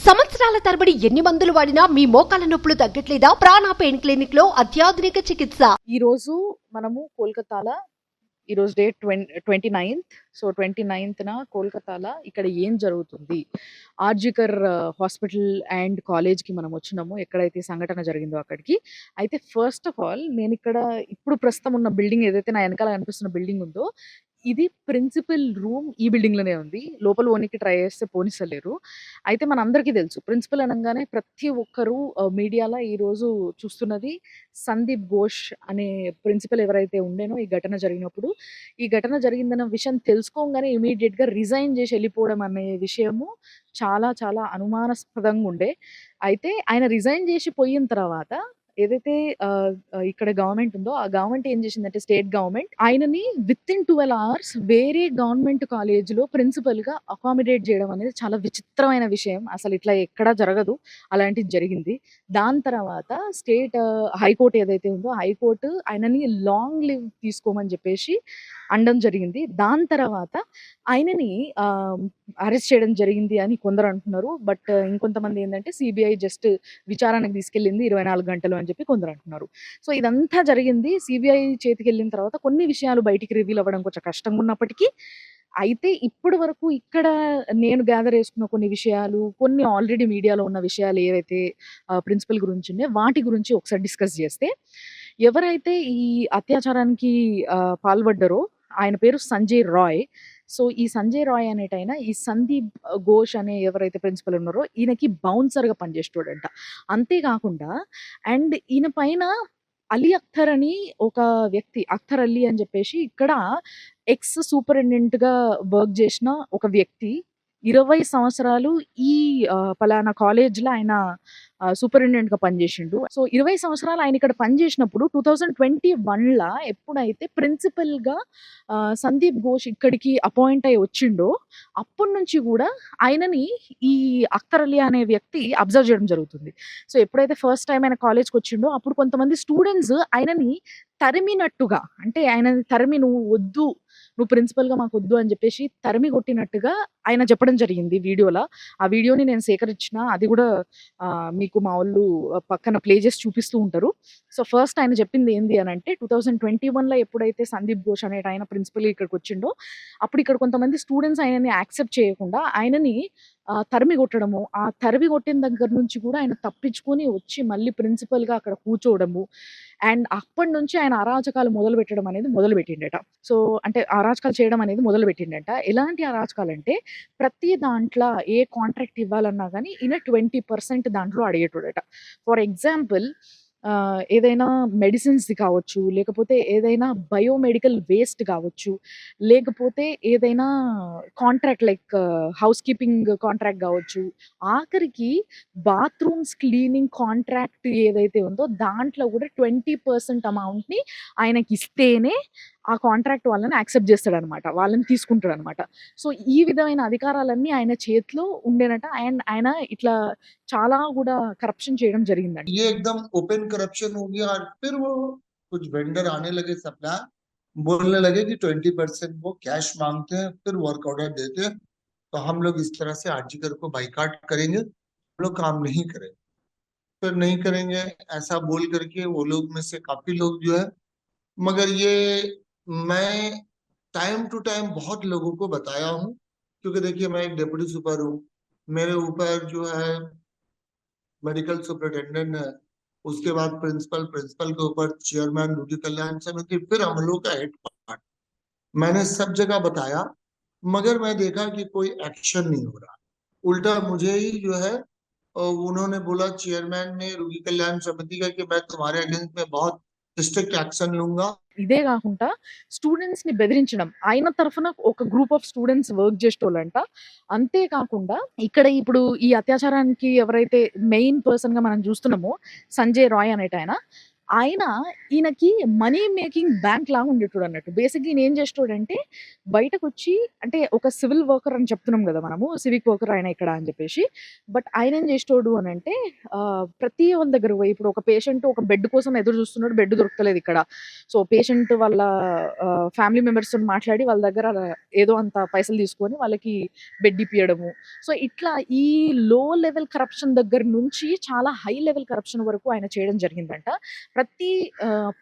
సంవత్సరాల తరబడి ఎన్ని మందులు వాడినా మీ మోకాల నొప్పులు తగ్గట్లేదా? ప్రాణ పెయిన్ క్లినిక్ లో అత్యాధునిక చికిత్స. ఈ రోజు మనము కోల్కతాలో ఈరోజు డేట్ 29th. సో 29th కోల్కతాలో ఇక్కడ ఏం జరుగుతుంది, ఆర్జికర్ హాస్పిటల్ అండ్ కాలేజ్కి మనం వచ్చినాము, ఎక్కడైతే సంఘటన జరిగిందో అక్కడికి. అయితే ఫస్ట్ ఆఫ్ ఆల్ నేను ఇక్కడ ఇప్పుడు ప్రస్తుతం ఉన్న బిల్డింగ్ ఏదైతే నా వెనకాల కనిపిస్తున్న బిల్డింగ్ ఉందో, ఇది ప్రిన్సిపల్ రూమ్ ఈ బిల్డింగ్ లోనే ఉంది. లోపల పోనీకి ట్రై చేస్తే పోనిస్తలేరు. అయితే మనందరికీ తెలుసు ప్రిన్సిపల్ అనగానే ప్రతి ఒక్కరు మీడియాలో ఈరోజు చూస్తున్నది సందీప్ ఘోష్ అనే ప్రిన్సిపల్ ఎవరైతే ఉండేనో ఈ ఘటన జరిగినప్పుడు. ఈ ఘటన జరిగిందన్న విషయం తెలుసుకోగానే ఇమీడియట్‌గా రిజైన్ చేసి వెళ్ళిపోవడం అనే విషయము చాలా చాలా అనుమానాస్పదంగా ఉండే. అయితే ఆయన రిజైన్ చేసి పోయిన తర్వాత ఏదైతే ఇక్కడ గవర్నమెంట్ ఉందో, ఆ గవర్నమెంట్ ఏం చేసిందంటే స్టేట్ గవర్నమెంట్ ఆయనని వితిన్ 12 అవర్స్ వేరే గవర్నమెంట్ కాలేజ్‌లో ప్రిన్సిపల్‌గా అకామిడేట్ చేయడం అనేది చాలా విచిత్రమైన విషయం. అసలు ఇట్లా ఎక్కడా జరగదు. అలాంటిది జరిగింది. దాని తర్వాత స్టేట్ హైకోర్ట్ ఏదైతే ఉందో హైకోర్ట్ ఆయనని లాంగ్ లీవ్ తీసుకోమని చెప్పేసి అనడం జరిగింది. దాని తర్వాత ఆయనని అరెస్ట్ చేయడం జరిగింది అని కొందరు అంటున్నారు. బట్ ఇంకొంతమంది ఏందంటే సీబీఐ జస్ట్ విచారణకు తీసుకెళ్ళింది 24 గంటలు అని చెప్పి కొందరు అంటున్నారు. సో ఇదంతా జరిగింది సీబీఐ చేతికెళ్ళిన తర్వాత కొన్ని విషయాలు బయటికి రివీల్ అవ్వడం కొంచెం కష్టంగా ఉన్నప్పటికీ, అయితే ఇప్పటి వరకు ఇక్కడ నేను గ్యాదర్ చేసుకున్న కొన్ని విషయాలు, కొన్ని ఆల్రెడీ మీడియాలో ఉన్న విషయాలు ఏవైతే ప్రిన్సిపల్ గురించి ఉన్నాయో వాటి గురించి ఒకసారి డిస్కస్ చేస్తే, ఎవరైతే ఈ అత్యాచారానికి పాల్పడ్డారో ఆయన పేరు సంజయ్ రాయ్. సో ఈ సంజయ్ రాయ్ అనేటాయన ఈ సందీప్ ఘోష్ అనే ఎవరైతే ప్రిన్సిపల్ ఉన్నారో ఈయనకి బౌన్సర్‌గా పనిచేసేటోడంట. అంతేకాకుండా అండ్ ఈయన పైన అలీ అఖ్తర్ అని ఒక వ్యక్తి, అఖ్తర్ అలీ అని చెప్పేసి ఇక్కడ ఎక్స్ సూపరింటెండెంట్‌గా వర్క్ చేసిన ఒక వ్యక్తి 20 సంవత్సరాలు ఈ పలానా కాలేజ్‌లో ఆయన సూపరింటెండెంట్‌గా పనిచేసిండు. సో 20 సంవత్సరాలు ఆయన ఇక్కడ పనిచేసినప్పుడు 2021లా ఎప్పుడైతే ప్రిన్సిపల్‌గా సందీప్ ఘోష్ ఇక్కడికి అపాయింట్ అయ్యి వచ్చిండో, అప్పటి నుంచి కూడా ఆయనని ఈ అఖ్తర్ అలీ అనే వ్యక్తి అబ్జర్వ్ చేయడం జరుగుతుంది. సో ఎప్పుడైతే ఫస్ట్ టైమ్ ఆయన కాలేజ్‌కి వచ్చిండో అప్పుడు కొంతమంది స్టూడెంట్స్ ఆయనని తరిమినట్టుగా, అంటే ఆయనని తరిమి "నువ్వు వద్దు, నువ్వు ప్రిన్సిపల్‌గా మాకొద్దు" అని చెప్పేసి తరిమి కొట్టినట్టుగా ఆయన చెప్పడం జరిగింది వీడియోలో. ఆ వీడియోని నేను సేకరించిన, అది కూడా మీకు మా వోళ్ళు పక్కన ప్లే చేసి చూపిస్తూ ఉంటారు. సో ఫస్ట్ ఆయన చెప్పింది ఏంది అనంటే 2021లో ఎప్పుడైతే సందీప్ ఘోష్ అనేటాయన ప్రిన్సిపల్‌గా ఇక్కడికొచ్చిండో, అప్పుడు ఇక్కడ కొంతమంది స్టూడెంట్స్ ఆయనని యాక్సెప్ట్ చేయకుండా ఆయనని తరిమి కొట్టడము, ఆ తరిమి కొట్టిన దగ్గర నుంచి కూడా ఆయన తప్పించుకొని వచ్చి మళ్ళీ ప్రిన్సిపల్‌గా అక్కడ కూర్చోవడము. అండ్ అప్పటి నుంచి ఆయన అరాచకాలు మొదలుపెట్టడం అనేది మొదలుపెట్టిండట. సో అంటే అరాచకాలు చేయడం అనేది మొదలుపెట్టిండట. ఎలాంటి అరాచకాలంటే ప్రతి దాంట్లో ఏ కాంట్రాక్ట్ ఇవ్వాలన్నా గానీ ఈయన 20% దాంట్లో అడిగేటోడట. ఫర్ ఎగ్జాంపుల్ ఏదైనా మెడిసిన్స్‌ది కావచ్చు, లేకపోతే ఏదైనా బయోమెడికల్ వేస్ట్ కావచ్చు, లేకపోతే ఏదైనా contract like house keeping contract కావచ్చు, ఆఖరికి బాత్రూమ్స్ క్లీనింగ్ కాంట్రాక్ట్ ఏదైతే ఉందో దాంట్లో కూడా 20% అమౌంట్‌ని ఆయనకిస్తేనే ఆ కాంట్రాక్ట్ వాళ్ళని యాక్సెప్ట్ చేస్తాడనమాట. వాళ్ళని తీసుకుంటాడనమాట. సో ఈ విధమైన అధికారాలన్నీ ఆయన చేతిలో ఉండేనట. అండ్ ఆయన ఇట్లా చాలా కూడా కరప్షన్ చేయడం జరిగిందంట. ये एकदम ओपन करप्शन हो गया और फिर वो कुछ वेंडर आने लगे सप्लायर, बोलने लगे कि 20% वो कैश मांगते हैं, फिर वर्क ऑर्डर देते हैं, तो हम लोग इस तरह से आरजीकर को बाइकाट करेंगे, हम लोग काम नहीं करेंगे, फिर नहीं करेंगे ऐसा बोल करके वो लोग में से काफी लोग जो है, मगर ये मैं टाइम टू टाइम बहुत लोगों को बताया हूँ, क्योंकि देखिए मैं एक डिप्टी सुपर हूँ, मेरे ऊपर जो है मेडिकल सुपरिटेंडेंट है, उसके बाद प्रिंसिपल, प्रिंसिपल के ऊपर चेयरमैन रोगी कल्याण समिति, फिर हम लोग का हेड पार्ट। मैंने सब जगह बताया, मगर मैं देखा कि कोई एक्शन नहीं हो रहा। उल्टा मुझे ही जो है उन्होंने बोला चेयरमैन ने रोगी कल्याण समिति का कि मैं तुम्हारे अगेंस्ट में बहुत स्ट्रिक्ट एक्शन लूंगा। ఇదే కాకుండా స్టూడెంట్స్‌ని బెదిరించడం. ఆయన తరఫున ఒక గ్రూప్ ఆఫ్ స్టూడెంట్స్ వర్క్ చేసేటోళ్ళంట. అంతే కాకుండా ఇక్కడ ఇప్పుడు ఈ అత్యాచారానికి ఎవరైతే మెయిన్ పర్సన్‌గా మనం చూస్తున్నామో సంజయ్ రాయ్ అనేటాయన, ఆయన ఈయనకి మనీ మేకింగ్ బ్యాంక్ లాగా ఉండేటోడు అన్నట్టు. బేసిక్‌గా ఈయన ఏం చేసేటోడంటే బయటకొచ్చి అంటే ఒక సివిల్ వర్కర్ అని చెప్తున్నాం గదా! మనము. సివిక్ వర్కర్ ఆయన ఇక్కడ అని చెప్పేసి. బట్ ఆయన ఏం చేసేటోడు అనంటే ప్రతి వాళ్ళ దగ్గర పోయి ఇప్పుడు ఒక పేషెంట్ ఒక బెడ్ కోసం ఎదురు చూస్తున్నాడు. బెడ్ దొరుకుతలేదు ఇక్కడ. సో, పేషెంట్ వాళ్ళ ఫ్యామిలీ మెంబర్స్‌తోని మాట్లాడి వాళ్ళ దగ్గర ఏదో అంత పైసలు తీసుకొని వాళ్ళకి బెడ్ ఇప్పియడము. సో, ఇట్లా ఈ లో లెవెల్ కరప్షన్ దగ్గర నుంచి చాలా హై లెవెల్ కరప్షన్ వరకు ఆయన చేయడం జరిగిందంట. ప్రతి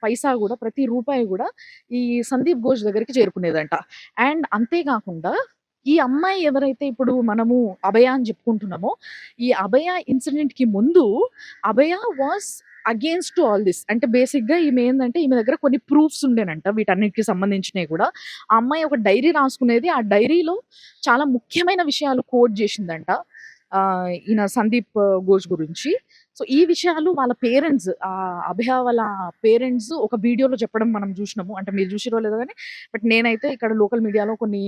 పైసా గూడా, ప్రతి రూపాయి గూడా ఈ సందీప్ ఘోష్ దగ్గరికి చేరుకునేదంట. అండ్ అంతే గాకుండా ఈ అమ్మాయి ఎవరైతే ఇప్పుడు మనము అభయ అని చెప్పుకుంటున్నామో, ఈ అభయ ఇన్సిడెంట్‌కి ముందు Abhaya was against to all this. అంటే బేసిక్‌గా ఈమె ఏందంటే ఈమె దగ్గర కొన్ని ప్రూఫ్స్ ఉండేనంట వీటన్నిటికి సంబంధించినయి గూడా. ఆ అమ్మాయి ఒక డైరీ రాసుకునేది. ఆ డైరీలో చాలా ముఖ్యమైన విషయాలు కోట్ జేసిందంట. ఈయన సందీప్ ఘోష్ గురించి. సో, ఈ విషయాలు వాళ్ళ పేరెంట్స్ అభయ వాళ్ళ పేరెంట్స్ ఒక వీడియోలో చెప్పడం మనం జూషినాము. అంటే మీరు జూషిరో లేదో గానీ, బట్ నేనైతే ఇక్కడ లోకల్ మీడియాలో కొన్ని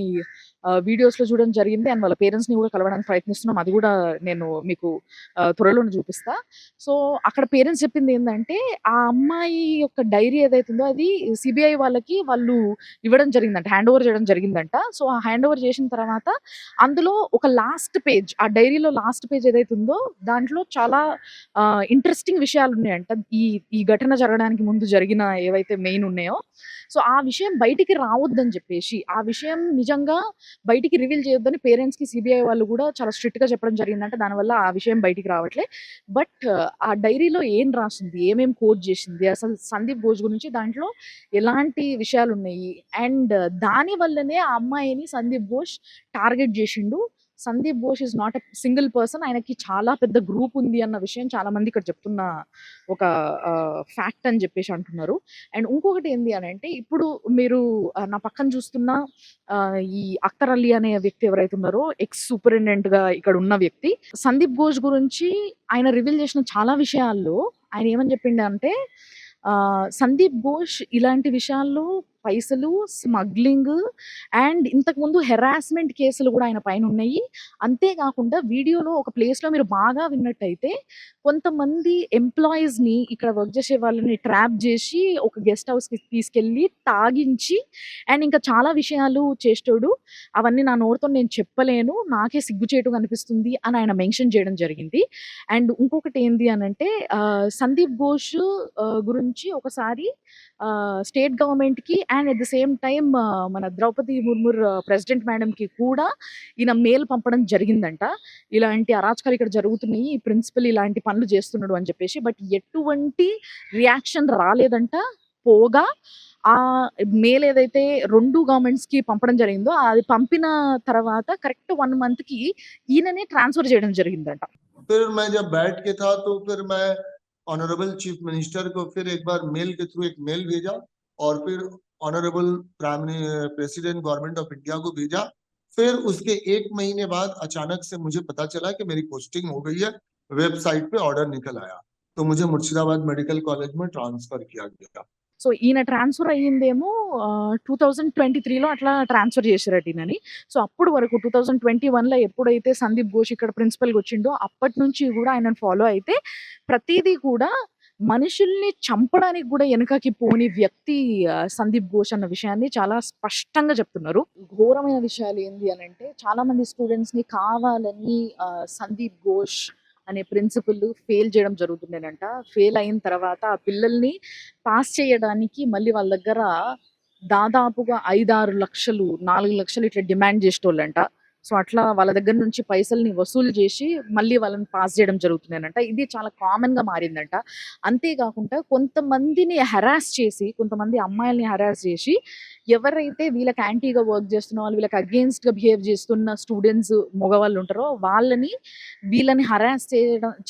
వీడియోస్‌లో చూడడం జరిగింది. అండ్ వాళ్ళ పేరెంట్స్‌ని గూడా కలవడానికి ప్రయత్నిస్తున్నాం. అది గూడా నేను మీకు త్వరలోనే చూపిస్తా. సో, అక్కడ పేరెంట్స్ చెప్పిందేందంటే, ఆ అమ్మాయి యొక్క డైరీ ఏదైతుందో అది సీబీఐ వాళ్ళకి వాళ్ళు ఇవ్వడం జరిగిందంట. హ్యాండ్ ఓవర్ చేయడం జరిగిందంట. సో, ఆ హ్యాండ్ ఓవర్ చేసిన తర్వాత అందులో ఒక లాస్ట్ పేజ్ ఆ డైరీలో లాస్ట్ పేజ్ ఏదైతుందో దాంట్లో చాలా ఇంట్రెస్టింగ్ విషయాలున్నాయంట. ఈ ఈ ఘటన జరగడానికి ముందు జరిగిన ఏవైతే మెయిన్ ఉన్నాయో, సో, ఆ విషయం బయటికి రావద్దని జెప్పేసి, ఆ విషయం నిజంగా బయటికి రివీల్ చేయొద్దని పేరెంట్స్‌కి సీబీఐ వాళ్ళు గూడా చాలా స్ట్రిక్ట్‌గా చెప్పడం జరిగిందంట. దానివల్ల ఆ విషయం బయటికి రావట్లే. బట్ ఆ డైరీలో ఏం రాసింది? ఏమేం కోట్ జేసింది? అసలు సందీప్ ఘోష్ గురించి దాంట్లో ఎలాంటి విషయాలున్నాయి? అండ్ దాని వల్లనే ఆ అమ్మాయిని సందీప్ ఘోష్ టార్గెట్ జేషిండు. Sandip Ghosh is not a single person. ఆయనకి చాలా పెద్ద గ్రూప్ ఉంది అన్న విషయం చాలా మంది ఇక్కడ చెప్తున్న ఒక ఫ్యాక్ట్ అని జెప్పేసి అంటున్నారు. అండ్ ఇంకొకటి ఏంది అనంటే ఇప్పుడు మీరు నా పక్కన చూస్తున్న ఈ అఖ్తర్ అలీ అనే వ్యక్తి ఎవరైతే ఉన్నారో ఎక్స్ సూపరింటెండెంట్‌గా ఇక్కడ ఉన్న వ్యక్తి. సందీప్ ఘోష్ గురించి ఆయన రివీల్ చేసిన చాలా విషయాల్లో ఆయన ఏమని చెప్పిండంటే సందీప్ ఘోష్ ఇలాంటి విషయాల్లో పైసలు, స్మగ్లింగ్ అండ్ ఇంతకుముందు హెరాస్మెంట్ కేసులు గూడా ఆయన పైనున్నయి. అంతే గాకుండా వీడియోలో ఒక ప్లేస్‌లో మీరు బాగా విన్నట్టయితే కొంతమంది ఎంప్లాయీస్‌ని ఇక్కడ వర్క్ చేసే వాళ్ళని ట్రాప్ జేసి ఒక గెస్ట్ హౌస్‌కి తీసుకెళ్ళి తాగించి అండ్ ఇంకా చాలా విషయాలు చేసేటోడు. అవన్నీ నా నోటితో నేను చెప్పలేను. నాకే సిగ్గుచేటుగా అనిపిస్తుంది అని ఆయన మెన్షన్ చేయడం జరిగింది. అండ్ ఇంకొకటి ఏంది అనంటే సందీప్ ఘోష్ గురించి ఒకసారి స్టేట్ గవర్నమెంట్‌కి and at the same time మన ద్రౌపది ముర్ముర్ ప్రెసిడెంట్ మేడమ్‌కి కూడా ఈయన మెయిల్ పంపడం జరిగిందంట. ఇలాంటి అరాచకాలు ఇక్కడ జరుగుతున్నాయి. ఈ ప్రిన్సిపల్ ఇలాంటి పనులు చేస్తున్నాడు అని చెప్పేసి. బట్ ఎటువంటి రియాక్షన్ రాలేదంట. పోగా ఆ మెయిల్ ఏదైతే 2 గవర్నమెంట్స్‌కి పంపడం జరిగిందో అది పంపిన తర్వాత కరెక్ట్ 1 మంత్‌కి ఈయననే ట్రాన్స్‌ఫర్ చేయడం జరిగిందంట. फिर मैं जब बैठ के था तो फिर मैं ऑनरेबल चीफ मिनिस्टर को फिर एक बार मेल के थ्रू एक मेल भेजा और फिर honourable president government of India को भेजा। फिर उसके 1 महीने बाद अचानक से मुझे पता चला कि मेरी पोस्टिंग हो गई है। वेबसाइट पे ऑर्डर निकल आया तो मुझे मुर्शिदाबाद मेडिकल कॉलेज में ट्रांसफर किया गया। సో, ఈయన ట్రాన్స్‌ఫర్ అయ్యిందేమో 2023లో అట్లా ట్రాన్స్‌ఫర్ చేసిరట ఈయనని. సో, అప్పుడు వరకు 2021లో ఎప్పుడైతే సందీప్ ఘోష్ ఇక్కడ ప్రిన్సిపల్‌గా వచ్చిండో అప్పటి నుంచి గూడా ఆయనను ఫాలో అయితే ప్రతీదీ కూడా మనుషుల్ని చంపడానికి గూడా ఎనకకి పోని వ్యక్తి సందీప్ ఘోష్ అన్న విషయాన్ని చాలా స్పష్టంగా చెప్తున్నారు. ఘోరమైన విషయాలు ఏంది అనంటే చాలా మంది స్టూడెంట్స్‌ని కావాలని సందీప్ ఘోష్ అనే ప్రిన్సిపల్ ఫెయిల్ చేయడం జరుగుతుండేనంట. ఫెయిల్ అయిన తర్వాత ఆ పిల్లల్ని పాస్ చేయడానికి మళ్ళీ వాళ్ళ దగ్గర దాదాపుగా 5, 6 లక్షలు, 4 లక్షలు ఇట్లా డిమాండ్ చేసేటోళ్ళంట. సో, అట్లా వాళ్ళ దగ్గర నుంచి పైసల్ని వసూలు చేసి మళ్ళీ వాళ్ళని పాస్ చేయడం జరుగుతుండేనంట. ఇది చాలా కామన్‌గా మారిందంట. అంతే కాకుండా కొంతమందిని హెరాస్ చేసి, కొంతమంది అమ్మాయిల్ని హెరాస్ చేసి ఎవరైతే వీళ్ళకి యాంటీగా వర్క్ చేస్తున్న వాళ్ళు, వీళ్ళకి అగెయిన్స్ట్‌గా బిహేవ్ చేస్తున్న స్టూడెంట్స్ మగవాళ్ళు ఉంటారో వీళ్ళని హెరాస్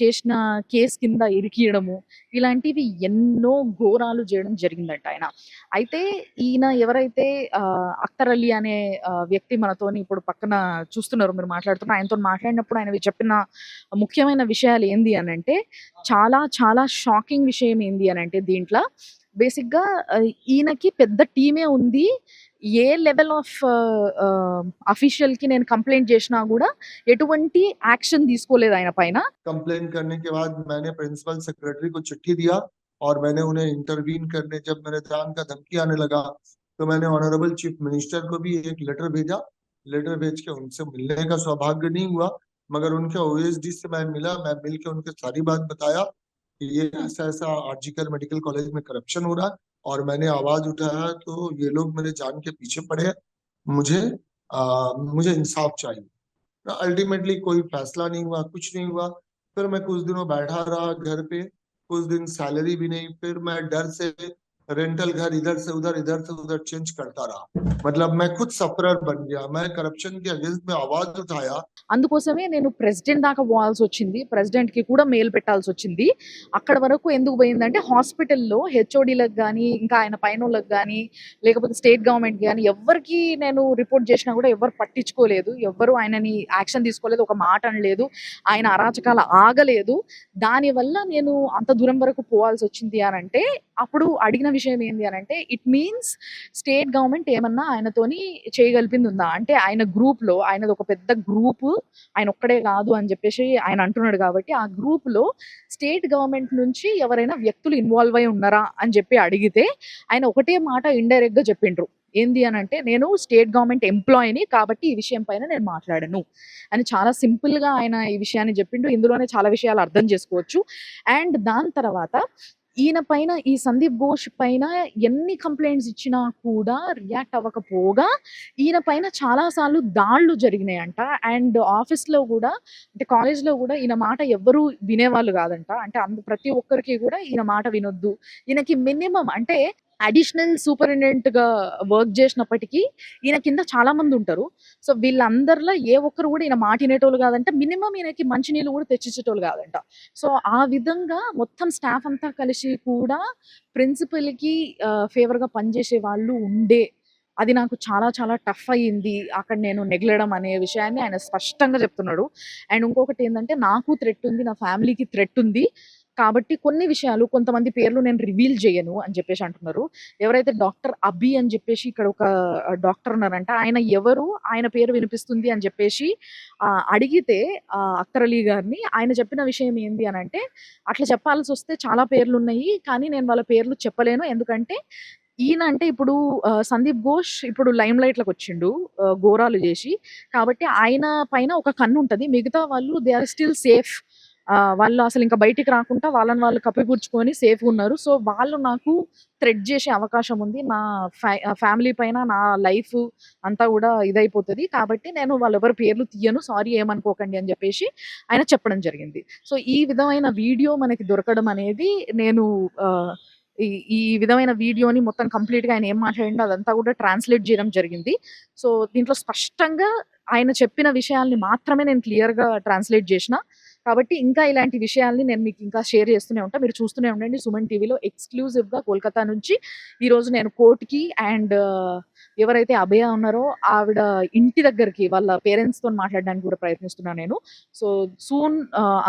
చేసిన కేస్ కింద ఇరికియడము, ఇలాంటివి ఎన్నో ఘోరాలు చేయడం జరిగిందంట ఆయన. అయితే ఈయన ఎవరైతే అఖ్తర్ అలీ అనే వ్యక్తి మనతోని ఇప్పుడు పక్కన చూస్తున్నారు మీరు మాట్లాడుతున్నారు. ఆయనతోని మాట్లాడినప్పుడు ఆయన చెప్పిన ముఖ్యమైన విషయాలు ఏంది అనంటే చాలా చాలా షాకింగ్ విషయం ఏంది అనంటే దీంట్లో బేసిక్‌గా ఈయనకి పెద్ద టీమే ఉంది. ఏ లెవెల్ ఆఫ్ అఫీషియల్‌కి నేను కంప్లెయింట్ చేసినా గూడా ఎటువంటి యాక్షన్ తీసుకోలేదు ఆయన పైన. कंप्लेन करने के बाद मैंने प्रिंसिपल सेक्रेटरी को चिट्ठी दिया और मैंने उन्हें इंटरवीन करने, जब मेरे जान का धमकी आने लगा तो मैंने ऑनरेबल चीफ मिनिस्टर को भी एक लेटर भेजा। लेटर भेज के उनसे मिलने का सौभाग्य नहीं हुआ, मगर उनके ओएसडी से मैं मिला। मैं मिल के उनके सारी बात बताया कि ये ऐसा ऐसा आरजीकर मेडिकल कॉलेज में करप्शन हो रहा है, और मैंने आवाज उठाया तो ये लोग मेरे जान के पीछे पड़े हैं। मुझे मुझे इंसाफ चाहिए। अल्टीमेटली कोई फैसला नहीं हुआ, कुछ नहीं हुआ। फिर मैं कुछ दिनों बैठा रहा घर पे, कुछ दिन सैलरी भी नहीं। फिर मैं डर से रेंटल घर इधर से उधर चेंज करता रहा। मतलब मैं खुद सफरर बन गया। मैं करप्शन के अगेंस्ट में आवाज उठाया। అందుకోసమే నేను ప్రెసిడెంట్ దాకా పోవాల్సి వచ్చింది. ప్రెసిడెంట్‌కి కూడా మెయిల్ పెట్టాల్సి వచ్చింది. అక్కడ వరకు ఎందుకు పోయిందంటే హాస్పిటల్‌లో హెచ్ఓడీలకు గాని, ఇంకా ఆయన పైనోళ్ళకి గాని, లేకపోతే స్టేట్ గవర్నమెంట్‌కి గాని ఎవ్వరికీ నేను రిపోర్ట్ చేసినా కూడా ఎవ్వరు పట్టించుకోలేదు. ఎవ్వరు ఆయనని యాక్షన్ తీసుకోలేదు. ఒక మాట అనలేదు. ఆయన అరాచకాలు ఆగలేదు. దానివల్ల నేను అంత దూరం వరకు పోవాల్సి వచ్చింది అనంటే, అప్పుడు అడిగిన విషయం ఏంది అనంటే, ఇట్ మీన్స్ స్టేట్ గవర్నమెంట్ ఏమన్నా ఆయనతోని చేయగలిపింది ఉందా? అంటే ఆయన గ్రూప్‌లో ఆయనది ఒక పెద్ద గ్రూపు, ఆయన ఒక్కడే కాదు అని చెప్పేసి ఆయన అంటున్నాడు కాబట్టి, ఆ గ్రూప్‌లో స్టేట్ గవర్నమెంట్ నుంచి ఎవరైనా వ్యక్తులు ఇన్వాల్వ్ అయి ఉన్నారా అని చెప్పి అడిగితే, ఆయన ఒకటే మాట ఇండైరెక్ట్‌గా చెప్పిండ్రు. ఏంది అనంటే, నేను స్టేట్ గవర్నమెంట్ ఎంప్లాయీని కాబట్టి ఈ విషయం పైన నేను మాట్లాడను అని చాలా సింపుల్‌గా ఆయన ఈ విషయాన్ని చెప్పిండు. ఇందులోనే చాలా విషయాలు అర్థం చేసుకోవచ్చు. అండ్ దాని తర్వాత ఈయన పైన, ఈ సందీప్ ఘోష్ పైన ఎన్ని కంప్లైంట్స్ ఇచ్చినా కూడా రియాక్ట్ అవ్వకపోగా ఈయన పైన చాలా సార్లు దాడులు జరిగినాయంట. అండ్ ఆఫీస్‌లో కూడా, అంటే కాలేజ్‌లో కూడా ఈయన మాట ఎవ్వరు వినేవాళ్ళు కాదంట. అంటే ప్రతి ఒక్కరికి కూడా ఈయన మాట వినొద్దు. ఈయనకి మినిమమ్ అంటే అడిషనల్ సూపరింటెండెంట్‌గా వర్క్ చేసినప్పటికీ ఈయన కింద చాలా మంది ఉంటారు. సో వీళ్ళందరిలో ఏ ఒక్కరు కూడా ఈయన మాట వినేటోళ్ళు కాదంట. మినిమమ్ ఈయనకి మంచినీళ్ళు కూడా తెచ్చిచ్చేటోళ్ళు కాదంట. సో ఆ విధంగా మొత్తం స్టాఫ్ అంతా కలిసి కూడా ప్రిన్సిపల్‌కి ఫేవర్‌గా పనిచేసే వాళ్ళు ఉండే. అది నాకు చాలా చాలా టఫ్ అయ్యింది. అక్కడ నేను నెగలడం అనే విషయాన్ని ఆయన స్పష్టంగా చెప్తున్నాడు. అండ్ ఇంకొకటి ఏందంటే, నాకు థ్రెట్ ఉంది. నా ఫ్యామిలీకి థ్రెట్ ఉంది. కాబట్టి కొన్ని విషయాలు, కొంతమంది పేర్లు నేను రివీల్ చేయను అని చెప్పేసి అంటున్నారు. ఎవరైతే డాక్టర్ అభి అని చెప్పేసి ఇక్కడ ఒక డాక్టర్ ఉన్నారంట. ఆయన ఎవరు? ఆయన పేరు వినిపిస్తుంది అని చెప్పేసి అడిగితే అఖ్తర్ అలీ గారిని, ఆయన చెప్పిన విషయం ఏంది అనంటే, అట్లా చెప్పాల్సి వస్తే చాలా పేర్లు ఉన్నాయి. కానీ నేను వాళ్ళ పేర్లు చెప్పలేను. ఎందుకంటే ఈయన అంటే ఇప్పుడు సందీప్ ఘోష్ ఇప్పుడు లైమ్ లైట్‌లోకి వచ్చిండు ఘోరాలు చేసి. కాబట్టి ఆయన పైన ఒక కన్ను ఉంటది. మిగతా వాళ్ళు దే ఆర్ స్టిల్ సేఫ్. వాళ్ళు అసలు ఇంకా బయటికి రాకుండా వాళ్ళని వాళ్ళు కప్పిపుచ్చుకొని సేఫ్‌గా ఉన్నారు. సో వాళ్ళు నాకు థ్రెట్ చేసే అవకాశం ఉంది. నా ఫ్యామిలీ పైన, నా లైఫ్ అంతా కూడా ఇదైపోతది. కాబట్టి నేను వాళ్ళెవరి పేర్లు తీయను. సారీ ఏమనుకోకండి అని చెప్పేసి ఆయన చెప్పడం జరిగింది. సో ఈ విధమైన వీడియో మనకి దొరకడం అనేది, నేను ఈ ఈ విధమైన వీడియోని మొత్తం కంప్లీట్‌గా ఆయన ఏం మాట్లాడిండో అదంతా కూడా ట్రాన్స్‌లేట్ చేయడం జరిగింది. సో దీంట్లో స్పష్టంగా ఆయన చెప్పిన విషయాల్ని మాత్రమే నేను క్లియర్‌గా ట్రాన్స్‌లేట్ చేసిన. కాబట్టి ఇంకా ఇలాంటి విషయాల్ని నేను మీకు ఇంకా షేర్ చేస్తూనే ఉంటా. మీరు చూస్తూనే ఉండండి సుమన్ టీవీలో ఎక్స్‌క్లూజివ్‌గా కోల్‌కతా నుంచి. ఈరోజు నేను కోర్ట్‌కి అండ్ ఎవరైతే అభయ ఉన్నారో ఆవిడ ఇంటి దగ్గరికి వాళ్ళ పేరెంట్స్‌తోని మాట్లాడడానికి కూడా ప్రయత్నిస్తున్నా నేను. సో సూన్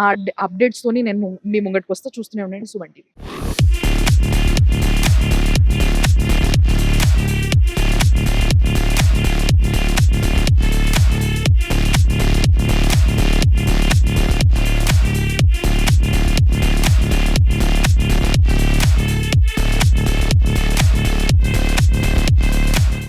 ఆ అప్డేట్స్‌తోని నేను మీ ముంగటికొస్తా. చూస్తూనే ఉండండి సుమన్ టీవీ.